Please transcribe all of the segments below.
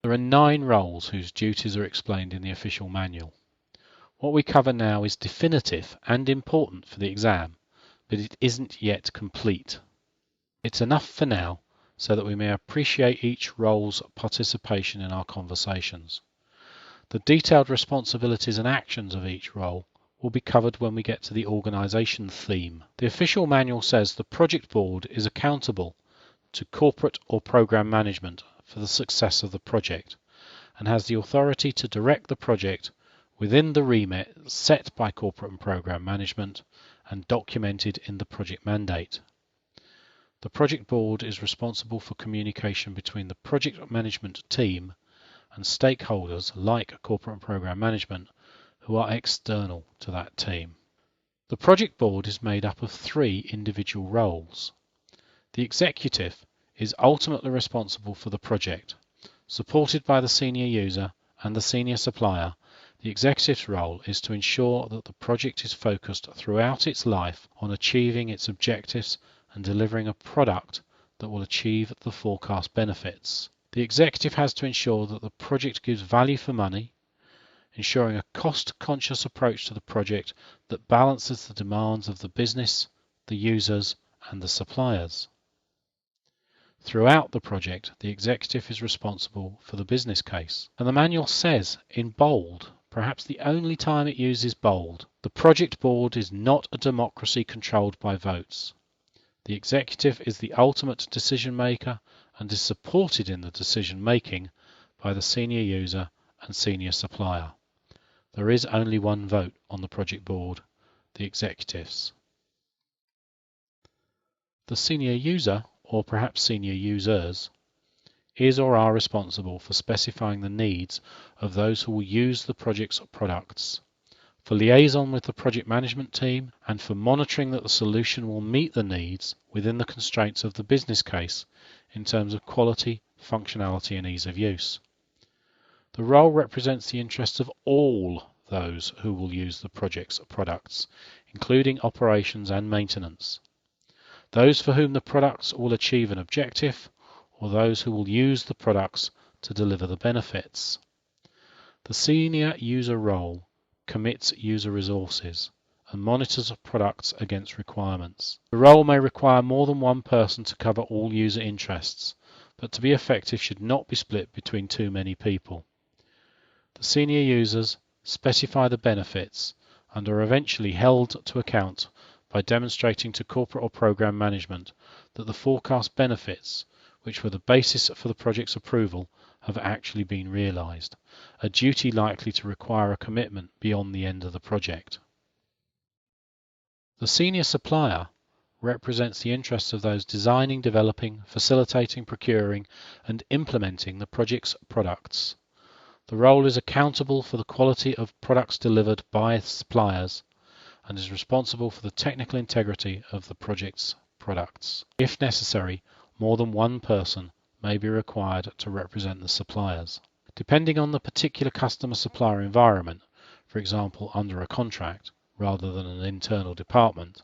There are 9 roles whose duties are explained in the official manual. What we cover now is definitive and important for the exam, but it isn't yet complete. It's enough for now so that we may appreciate each role's participation in our conversations. The detailed responsibilities and actions of each role will be covered when we get to the organisation theme. The official manual says the project board is accountable to corporate or programme management for the success of the project and has the authority to direct the project within the remit set by corporate and programme management and documented in the project mandate. The project board is responsible for communication between the project management team and stakeholders like corporate and programme management who are external to that team. The project board is made up of 3 individual roles. The executive is ultimately responsible for the project. Supported by the senior user and the senior supplier, the executive's role is to ensure that the project is focused throughout its life on achieving its objectives and delivering a product that will achieve the forecast benefits. The executive has to ensure that the project gives value for money, ensuring a cost-conscious approach to the project that balances the demands of the business, the users, and the suppliers. Throughout the project, the executive is responsible for the business case. And the manual says, in bold, perhaps the only time it uses bold, the project board is not a democracy controlled by votes. The executive is the ultimate decision maker and is supported in the decision making by the senior user and senior supplier. There is only one vote on the project board, the executive's. The senior user, or perhaps senior users, is or are responsible for specifying the needs of those who will use the project's products, for liaison with the project management team, and for monitoring that the solution will meet the needs within the constraints of the business case in terms of quality, functionality, and ease of use. The role represents the interests of all those who will use the project's products, including operations and maintenance. Those for whom the products will achieve an objective, or those who will use the products to deliver the benefits. The senior user role commits user resources and monitors products against requirements. The role may require more than one person to cover all user interests, but to be effective should not be split between too many people. The senior users specify the benefits and are eventually held to account by demonstrating to corporate or program management that the forecast benefits, which were the basis for the project's approval, have actually been realised, a duty likely to require a commitment beyond the end of the project. The senior supplier represents the interests of those designing, developing, facilitating, procuring, and implementing the project's products. The role is accountable for the quality of products delivered by suppliers and is responsible for the technical integrity of the project's products. If necessary, more than one person may be required to represent the suppliers. Depending on the particular customer-supplier environment, for example under a contract rather than an internal department,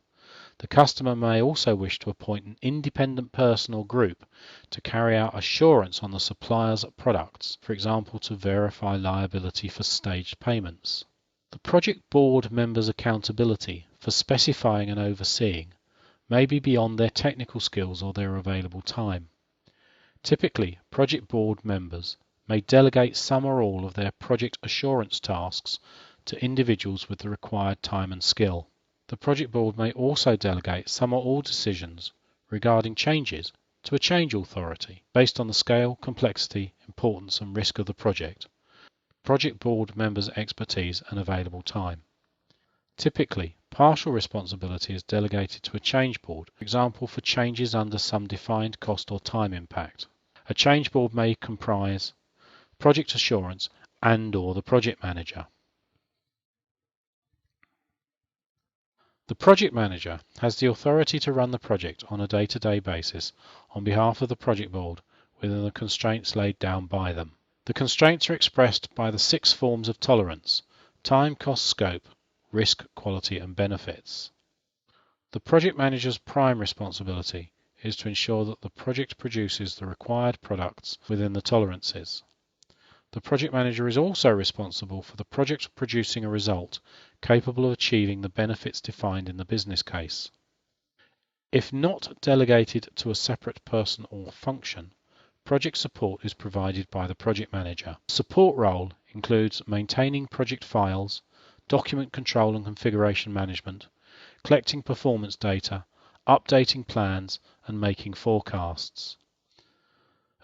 the customer may also wish to appoint an independent person or group to carry out assurance on the supplier's products, for example to verify liability for staged payments. The project board members' accountability for specifying and overseeing may be beyond their technical skills or their available time. Typically, project board members may delegate some or all of their project assurance tasks to individuals with the required time and skill. The project board may also delegate some or all decisions regarding changes to a change authority based on the scale, complexity, importance and risk of the project, project board members' expertise and available time. Typically, partial responsibility is delegated to a change board, for example for changes under some defined cost or time impact. A change board may comprise project assurance and/or the project manager. The project manager has the authority to run the project on a day-to-day basis on behalf of the project board within the constraints laid down by them. The constraints are expressed by the 6 forms of tolerance: time, cost, scope, risk, quality and benefits. The project manager's prime responsibility is to ensure that the project produces the required products within the tolerances. The project manager is also responsible for the project producing a result capable of achieving the benefits defined in the business case. If not delegated to a separate person or function, project support is provided by the project manager. The support role includes maintaining project files, document control and configuration management, collecting performance data, updating plans, and making forecasts.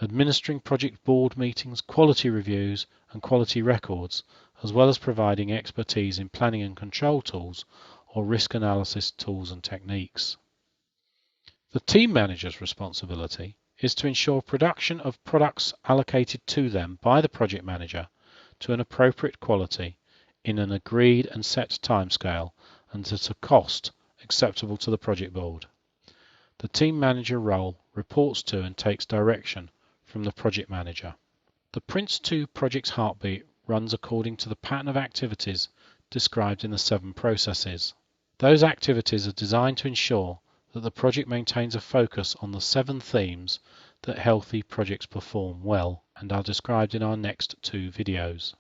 Administering project board meetings, quality reviews, and quality records, as well as providing expertise in planning and control tools or risk analysis tools and techniques. The team manager's responsibility is to ensure production of products allocated to them by the project manager to an appropriate quality in an agreed and set timescale and at a cost acceptable to the project board. The team manager role reports to and takes direction from the project manager. The Prince2 project's heartbeat runs according to the pattern of activities described in the 7 processes. Those activities are designed to ensure that the project maintains a focus on the 7 themes that healthy projects perform well and are described in our next 2 videos.